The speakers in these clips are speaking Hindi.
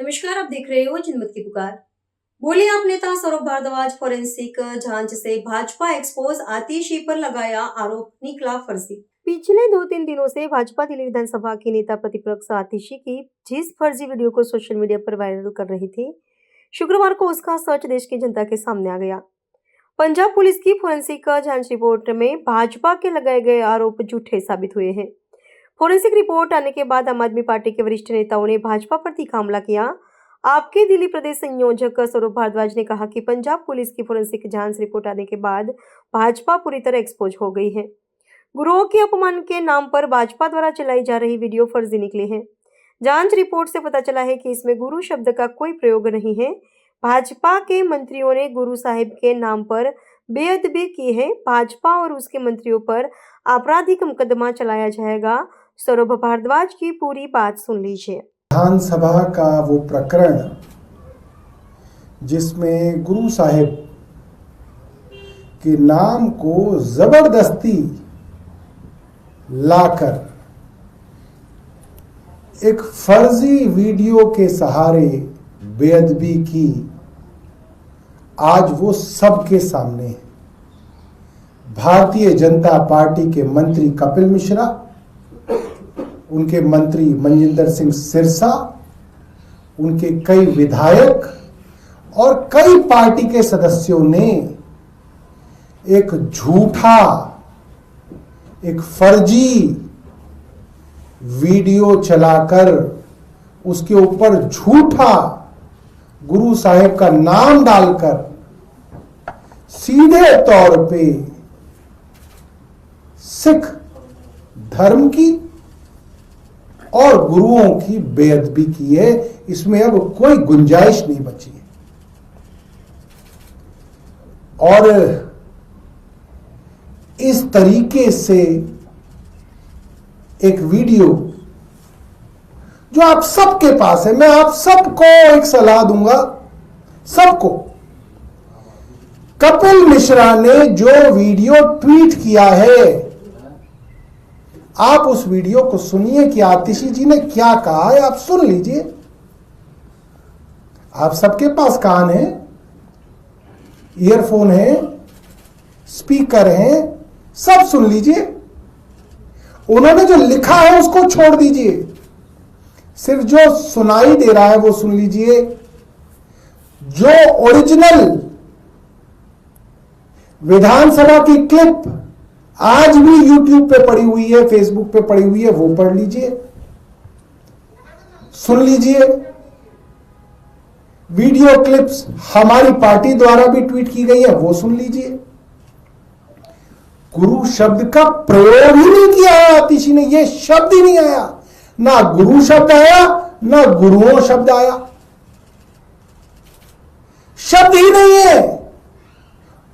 नमस्कार, आप देख रहे हो जनमत की पुकार। बोले आप नेता सौरभ भारद्वाज फॉरेंसिक जांच से भाजपा एक्सपोज आतिशी पर लगाया आरोप, निकला फर्जी। पिछले 2-3 दिनों से भाजपा दिल्ली विधानसभा की नेता प्रतिपक्ष आतिशी की जिस फर्जी वीडियो को सोशल मीडिया पर वायरल कर रही थी, शुक्रवार को उसका सच देश की जनता के सामने आ गया। पंजाब पुलिस की फॉरेंसिक जांच रिपोर्ट में भाजपा के लगाए गए आरोप झूठे साबित हुए हैं। फॉरेंसिक रिपोर्ट आने के बाद आम आदमी पार्टी के वरिष्ठ नेताओं ने भाजपा पर तीखा हमला किया। आपके दिल्ली प्रदेश संयोजक सौरभ भारद्वाज ने कहा कि पंजाब पुलिस की फॉरेंसिक जांच रिपोर्ट आने के बाद भाजपा पूरी तरह एक्सपोज हो गई है। गुरुओं के अपमान के नाम पर भाजपा द्वारा चलाई जा रही वीडियो फर्जी निकली है। जांच रिपोर्ट से पता चला है कि इसमें गुरु शब्द का कोई प्रयोग नहीं है। भाजपा के मंत्रियों ने गुरु साहिब के नाम पर बेअदबी की है। भाजपा और उसके मंत्रियों पर आपराधिक मुकदमा चलाया जाएगा। सौरभ भारद्वाज की पूरी बात सुन लीजिए। विधानसभा का वो प्रकरण जिसमें गुरु साहिब के नाम को जबरदस्ती लाकर एक फर्जी वीडियो के सहारे बेअदबी की, आज वो सबके सामने है। भारतीय जनता पार्टी के मंत्री कपिल मिश्रा, उनके मंत्री मनजिंदर सिंह सिरसा, उनके कई विधायक और कई पार्टी के सदस्यों ने एक झूठा, एक फर्जी वीडियो चलाकर उसके ऊपर झूठा गुरु साहिब का नाम डालकर सीधे तौर पे सिख धर्म की और गुरुओं की बेअदबी की है। इसमें अब कोई गुंजाइश नहीं बची है। और इस तरीके से एक वीडियो जो आप सबके पास है, मैं आप सबको एक सलाह दूंगा, सबको, कपिल मिश्रा ने जो वीडियो ट्वीट किया है, आप उस वीडियो को सुनिए कि आतिशी जी ने क्या कहा है। आप सुन लीजिए, आप सबके पास कान है, ईयरफोन है, स्पीकर है, सब सुन लीजिए। उन्होंने जो लिखा है उसको छोड़ दीजिए, सिर्फ जो सुनाई दे रहा है वो सुन लीजिए। जो ओरिजिनल विधानसभा की क्लिप आज भी YouTube पे पड़ी हुई है, फेसबुक पे पड़ी हुई है, वो पढ़ लीजिए, सुन लीजिए। वीडियो क्लिप्स हमारी पार्टी द्वारा भी ट्वीट की गई है, वो सुन लीजिए। गुरु शब्द का प्रयोग ही नहीं किया है आतिशी ने, ये शब्द ही नहीं आया, ना गुरु शब्द आया, ना गुरुओं शब्द आया, शब्द ही नहीं है।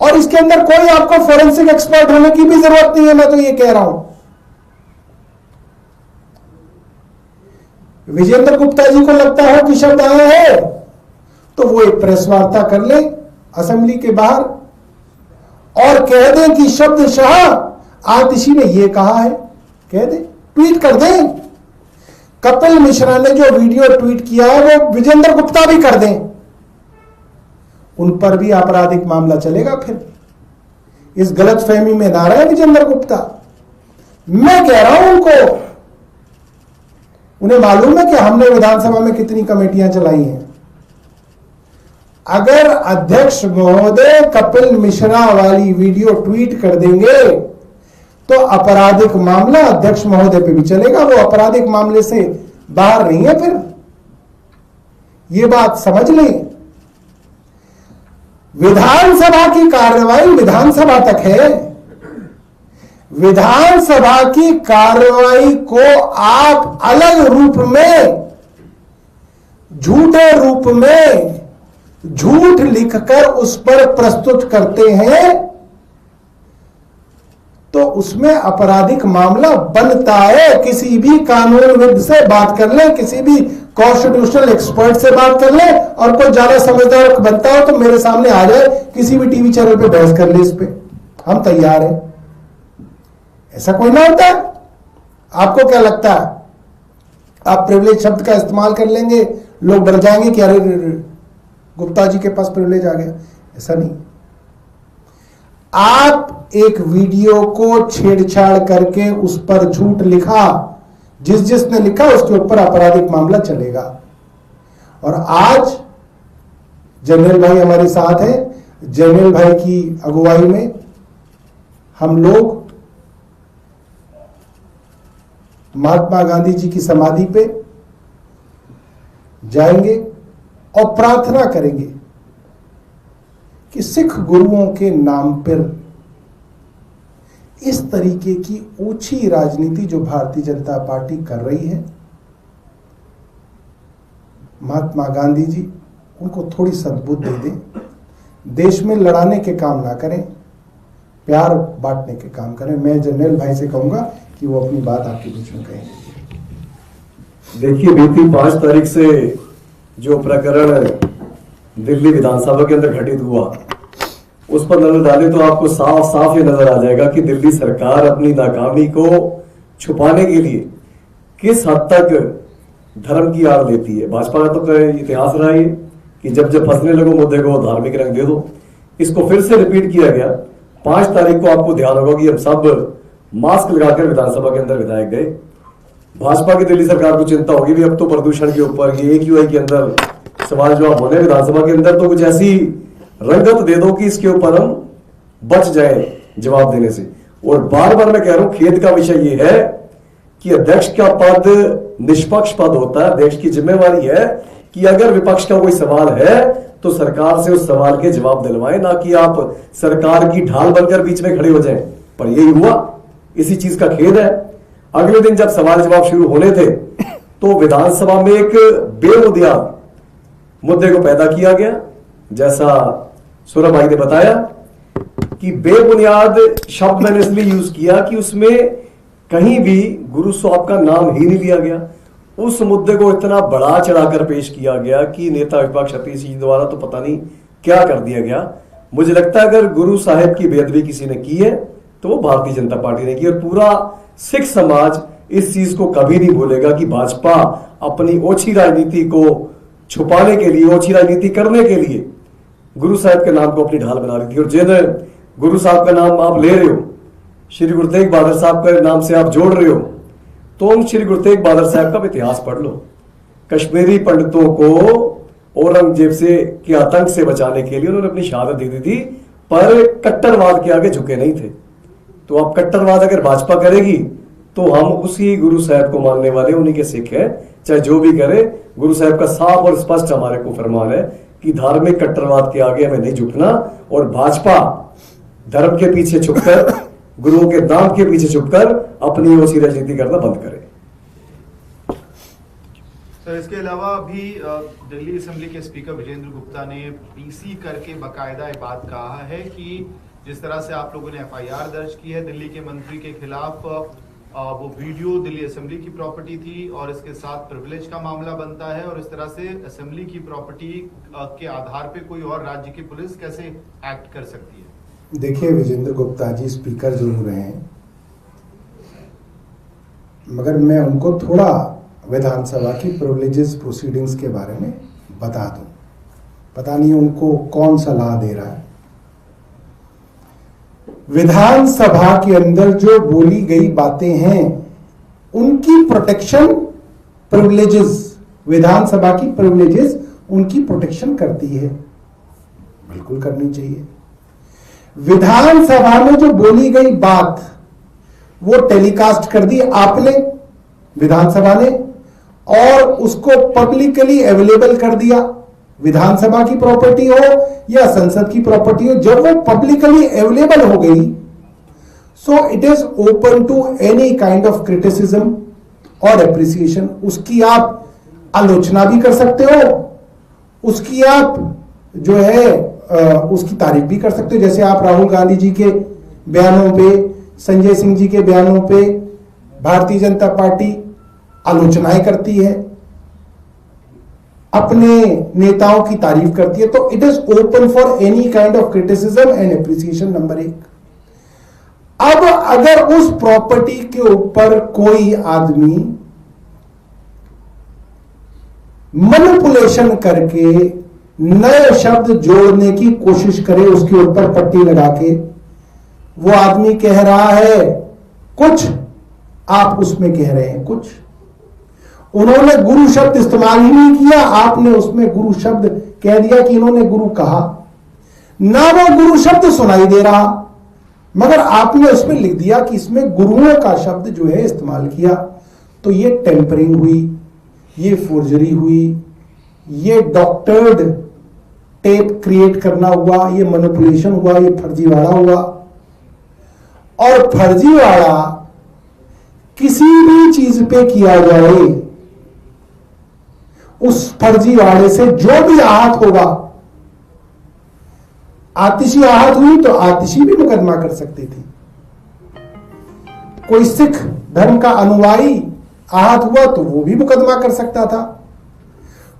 और इसके अंदर कोई आपको फॉरेंसिक एक्सपर्ट होने की भी जरूरत नहीं है, मैं तो ये कह रहा हूं। विजेंद्र गुप्ता जी को लगता हो कि शब्द आया है तो वो एक प्रेस वार्ता कर ले असेंबली के बाहर और कह दें कि शब्दशः आतिशी ने ये कहा है, कह दें, ट्वीट कर दें। कपिल मिश्रा ने जो वीडियो ट्वीट किया है वो विजेंद्र गुप्ता भी कर दें, उन पर भी आपराधिक मामला चलेगा। फिर इस गलतफहमी में ना रहे विजेंद्र गुप्ता। मैं कह रहा हूं उनको, उन्हें मालूम है कि हमने विधानसभा में कितनी कमेटियां चलाई हैं। अगर अध्यक्ष महोदय कपिल मिश्रा वाली वीडियो ट्वीट कर देंगे तो आपराधिक मामला अध्यक्ष महोदय पे भी चलेगा, वो आपराधिक मामले से बाहर नहीं है। फिर ये बात समझ लें। विधानसभा की कार्रवाई विधानसभा तक है। विधानसभा की कार्रवाई को आप अलग रूप में, झूठे रूप में झूठ लिखकर उस पर प्रस्तुत करते हैं तो उसमें आपराधिक मामला बनता है। किसी भी कानूनविद से बात कर ले, किसी भी कॉन्स्टिट्यूशनल एक्सपर्ट से बात कर ले, और कोई ज्यादा समझदार बनता हो तो मेरे सामने आ जाए, किसी भी टीवी चैनल पे बहस कर ले, इस पे हम तैयार हैं। ऐसा कोई ना होता है। आपको क्या लगता है आप प्रिविलेज शब्द का इस्तेमाल कर लेंगे लोग डर जाएंगे कि अरे गुप्ता जी के पास प्रिविलेज आ गया। ऐसा नहीं। आप एक वीडियो को छेड़छाड़ करके उस पर झूठ लिखा, जिसने लिखा उसके ऊपर आपराधिक मामला चलेगा। और आज जनरल भाई हमारे साथ हैं। जनरल भाई की अगुवाई में हम लोग महात्मा गांधी जी की समाधि पे जाएंगे और प्रार्थना करेंगे कि सिख गुरुओं के नाम पर इस तरीके की ऊंची राजनीति जो भारतीय जनता पार्टी कर रही है, महात्मा गांधी जी उनको थोड़ी सद्बुद्धि दे दें। देश में लड़ाने के काम ना करें, प्यार बांटने के काम करें। मैं जनरल भाई से कहूंगा कि वो अपनी बात आपके बीच में कहें। देखिए, बीती 5 तारीख से जो प्रकरण दिल्ली विधानसभा के अंदर घटित हुआ, उस पर नजर डालें तो आपको साफ साफ ये नजर आ जाएगा कि दिल्ली सरकार अपनी नाकामी को छुपाने के लिए किस हद तक धर्म की आड़ लेती है। भाजपा का तो इतिहास रहा है कि जब जब फंसने लगो मुद्दे को धार्मिक रंग दे दो। इसको फिर से रिपीट किया गया। 5 तारीख को आपको ध्यान होगा कि हम सब मास्क लगाकर विधानसभा के अंदर विधायक गए। भाजपा की दिल्ली सरकार को चिंता होगी भी अब तो प्रदूषण के ऊपर, ये AQI के अंदर सवाल जवाब होने, विधानसभा के अंदर तो कुछ ऐसी रंगत दे दो कि इसके ऊपर हम बच जाए जवाब देने से। और बार बार मैं कह रहा हूं, खेद का विषय ये है कि अध्यक्ष का पद निष्पक्ष पद होता है। अध्यक्ष की जिम्मेवारी है कि अगर विपक्ष का कोई सवाल है तो सरकार से उस सवाल के जवाब दिलवाएं, ना कि आप सरकार की ढाल बनकर बीच में खड़े हो जाएं। पर यही हुआ, इसी चीज का खेद है। अगले दिन जब सवाल जवाब शुरू होने थे तो विधानसभा में एक बेबुनियाद मुद्दे को पैदा किया गया। जैसा सौरभ भाई ने बताया कि बेबुनियाद शब्द मैंने इसलिए यूज किया कि उसमें कहीं भी गुरु साहब का नाम ही नहीं लिया गया। उस मुद्दे को इतना बढ़ा चढ़ाकर पेश किया गया कि नेता विपक्ष सतीश जी द्वारा तो पता नहीं क्या कर दिया गया। मुझे लगता है अगर गुरु साहिब की बेअदबी किसी ने की है तो वो भारतीय जनता पार्टी ने की। और पूरा सिख समाज इस चीज को कभी नहीं भूलेगा कि भाजपा अपनी ओछी राजनीति को छुपाने के लिए, ओछी राजनीति करने के लिए गुरु साहब के नाम को अपनी ढाल बना रही थी। और जिन गुरु साहब का नाम आप ले रहे हो, श्री गुरु तेग बहादुर साहब के नाम से आप जोड़ रहे हो, तो उन श्री गुरु तेग बहादुर साहब का इतिहास पढ़ लो। कश्मीरी पंडितों को औरंगजेब से के आतंक से बचाने के लिए उन्होंने अपनी शहादत दे दी थी, पर कट्टरवाद के आगे झुके नहीं थे। तो अब कट्टरवाद अगर भाजपा करेगी तो हम उसी गुरु साहब को मानने वाले, उन्हीं के सिख हैं, चाहे जो भी करे। गुरु साहब का साफ और स्पष्ट हमारे को फरमान है कि धार्मिक कट्टरवाद के आगे हमें नहीं झुकना। और भाजपा धर्म के पीछे छुपकर, गुरुओं के नाम के पीछे छुपकर अपनी ओसी राजनीति करना बंद करे। सर, इसके अलावा भी दिल्ली असेंबली के स्पीकर विजेंद्र गुप्ता ने PC करके बाकायदा ये बात कहा है कि जिस तरह से आप लोगों ने FIR दर्ज की है दिल्ली के मंत्री के खिलाफ, वो वीडियो दिल्ली असेंबली की प्रॉपर्टी थी और इसके साथ प्रिविलेज का मामला बनता है। और इस तरह से असेंबली की प्रॉपर्टी के आधार पे कोई और राज्य की पुलिस कैसे एक्ट कर सकती है? देखिए, विजेंद्र गुप्ता जी स्पीकर जरूर हैं, मगर मैं उनको थोड़ा विधानसभा की प्रिविलेजेस प्रोसीडिंग्स के बारे में बता दूं। पता नहीं उनको कौन सलाह दे रहा है। विधानसभा के अंदर जो बोली गई बातें हैं उनकी प्रोटेक्शन प्रिविलेजेस, विधानसभा की प्रिविलेजेस उनकी प्रोटेक्शन करती है, बिल्कुल करनी चाहिए। विधानसभा में जो बोली गई बात वो टेलीकास्ट कर दी आपने, विधानसभा ने, और उसको पब्लिकली अवेलेबल कर दिया। विधानसभा की प्रॉपर्टी हो या संसद की प्रॉपर्टी हो, जब वो पब्लिकली अवेलेबल हो गई, so it is open to any kind of criticism और एप्रिसिएशन। उसकी आप आलोचना भी कर सकते हो, उसकी आप जो है उसकी तारीफ भी कर सकते हो। जैसे आप राहुल गांधी जी के बयानों पे, संजय सिंह जी के बयानों पे भारतीय जनता पार्टी आलोचनाएं करती है, अपने नेताओं की तारीफ करती है। तो it is open for any kind of criticism and appreciation. Number 1। अब अगर उस प्रॉपर्टी के ऊपर कोई आदमी मैनिपुलेशन करके नए शब्द जोड़ने की कोशिश करे, उसके ऊपर पट्टी लगा के वो आदमी कह रहा है कुछ, आप उसमें कह रहे हैं कुछ। उन्होंने गुरु शब्द इस्तेमाल ही नहीं किया, आपने उसमें गुरु शब्द कह दिया कि इन्होंने गुरु कहा ना, वो गुरु शब्द सुनाई दे रहा, मगर आपने उसमें लिख दिया कि इसमें गुरुओं का शब्द जो है इस्तेमाल किया। तो ये टेम्परिंग हुई, ये फोर्जरी हुई, ये डॉक्टर्ड टेप क्रिएट करना हुआ, ये मैनिपुलेशन हुआ, ये फर्जीवाड़ा हुआ। और फर्जीवाड़ा किसी भी चीज पे किया जाए, उस फर्जीवाड़े से जो भी आहत होगा, आतिशी आहत हुई तो आतिशी भी मुकदमा कर सकती थी। कोई सिख धर्म का अनुयायी आहत हुआ तो वो भी मुकदमा कर सकता था।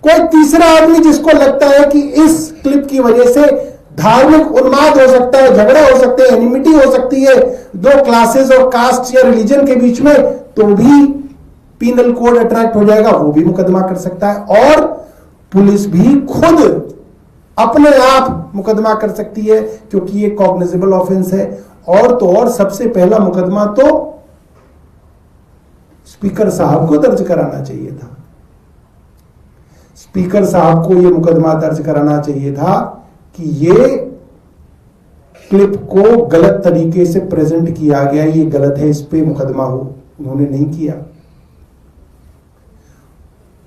कोई तीसरा आदमी जिसको लगता है कि इस क्लिप की वजह से धार्मिक उन्माद हो सकता है, झगड़े हो सकते हैं, एनिमिटी हो सकती है दो क्लासेस और कास्ट या रिलीजन के बीच में, तो भी पीनल कोड अट्रैक्ट हो जाएगा, वो भी मुकदमा कर सकता है। और पुलिस भी खुद अपने आप मुकदमा कर सकती है, क्योंकि ये कॉग्निजेबल ऑफेंस है। और तो और सबसे पहला मुकदमा तो स्पीकर साहब को दर्ज कराना चाहिए था। स्पीकर साहब को यह मुकदमा दर्ज कराना चाहिए था कि ये क्लिप को गलत तरीके से प्रेजेंट किया गया, ये गलत है, इस पे मुकदमा हो। उन्होंने नहीं किया।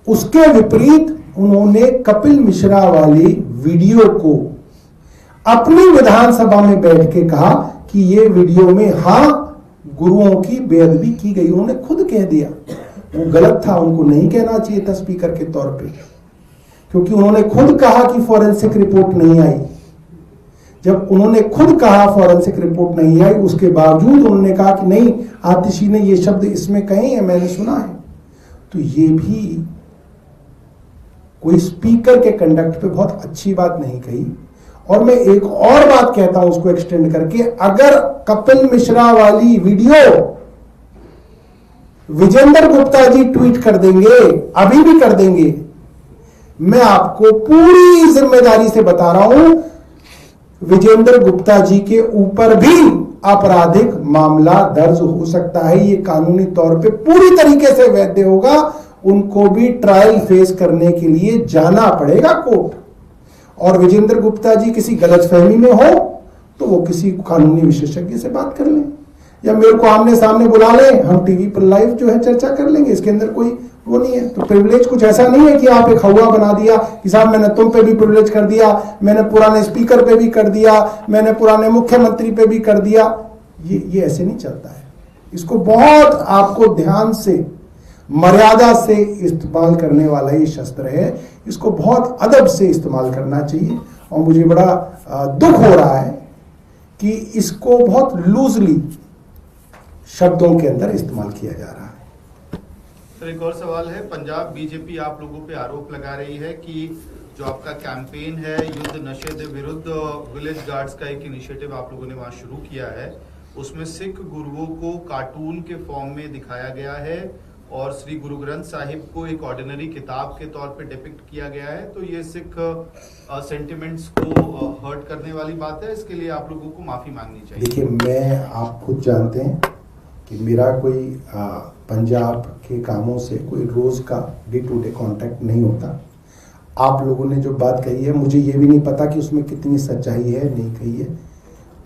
उसके विपरीत उन्होंने कपिल मिश्रा वाली वीडियो को अपनी विधानसभा में बैठ के कहा कि ये वीडियो में हां गुरुओं की बेअदबी की गई। उन्होंने खुद कह दिया, वो गलत था, उनको नहीं कहना चाहिए था स्पीकर के तौर पे, क्योंकि उन्होंने खुद कहा कि फॉरेंसिक रिपोर्ट नहीं आई। जब उन्होंने खुद कहा फॉरेंसिक रिपोर्ट नहीं आई, उसके बावजूद उन्होंने कहा कि नहीं, आतिशी ने ये शब्द इसमें कहे हैं, मैंने सुना है। तो ये भी कोई स्पीकर के कंडक्ट पे बहुत अच्छी बात नहीं कही। और मैं एक और बात कहता हूं उसको एक्सटेंड करके, अगर कपिल मिश्रा वाली वीडियो विजेंद्र गुप्ता जी ट्वीट कर देंगे, अभी भी कर देंगे, मैं आपको पूरी जिम्मेदारी से बता रहा हूं, विजेंद्र गुप्ता जी के ऊपर भी आपराधिक मामला दर्ज हो सकता है। ये कानूनी तौर पे पूरी तरीके से वैध होगा। उनको भी ट्रायल फेस करने के लिए जाना पड़ेगा कोर्ट। और विजेंद्र गुप्ता जी किसी गलतफहमी में हो तो वो किसी कानूनी विशेषज्ञ से बात कर लें, या मेरे को आमने सामने बुला ले, हम टीवी पर लाइव जो है चर्चा कर लेंगे। इसके अंदर कोई वो नहीं है। तो प्रिविलेज कुछ ऐसा नहीं है कि आप एक हवा बना दिया कि साहब मैंने तुम पे भी प्रिविलेज कर दिया, मैंने पुराने स्पीकर पे भी कर दिया, मैंने पुराने मुख्यमंत्री पे भी कर दिया। ये ऐसे नहीं चलता है। इसको बहुत आपको ध्यान से, मर्यादा से इस्तेमाल करने वाला ये शस्त्र है। इसको बहुत अदब से इस्तेमाल करना चाहिए। और मुझे बड़ा दुख हो रहा है कि इसको बहुत लूजली शब्दों के अंदर इस्तेमाल किया जा रहा है। सर, एक और सवाल है। पंजाब बीजेपी आप लोगों पे आरोप लगा रही है कि जो आपका कैंपेन है युद्ध नशे के विरुद्ध, विलेज गार्ड्स का एक इनिशिएटिव आप लोगों ने वहां शुरू किया है, उसमें सिख गुरुओं को कार्टून के फॉर्म में दिखाया गया है और श्री गुरु ग्रंथ साहिब को एक ऑर्डिनरी किताब के तौर पे डिपिक्ट किया गया है। तो ये सिख सेंटिमेंट्स को हर्ट करने वाली बात है। इसके लिए आप लोगों को माफी मांगनी चाहिए। देखिए, मैं, आप खुद जानते हैं कि मेरा कोई पंजाब के कामों से कोई रोज का डे टू डे कांटेक्ट नहीं होता। आप लोगों ने जो बात कही है, मुझे ये भी नहीं पता कि उसमें कितनी सच्चाई है, नहीं कही है।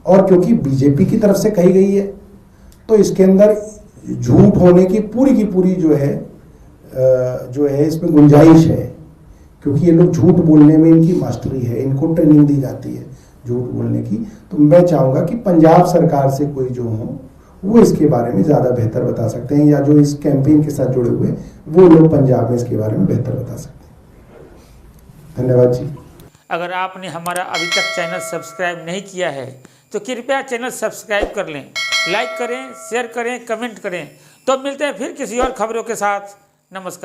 और क्योंकि बीजेपी की तरफ से कही गई है तो इसके अंदर झूठ होने की पूरी जो है इसमें गुंजाइश है, क्योंकि ये लोग झूठ बोलने में इनकी मास्टरी है, इनको ट्रेनिंग दी जाती है झूठ बोलने की। तो मैं चाहूँगा कि पंजाब सरकार से कोई जो हो वो इसके बारे में ज़्यादा बेहतर बता सकते हैं, या जो इस कैंपेन के साथ जुड़े हुए वो लोग पंजाब में इसके बारे में बेहतर बता सकते हैं। धन्यवाद जी। अगर आपने हमारा अभी तक चैनल सब्सक्राइब नहीं किया है तो कृपया चैनल सब्सक्राइब कर लें, लाइक करें, शेयर करें, कमेंट करें। तो मिलते हैं फिर किसी और खबरों के साथ। नमस्कार।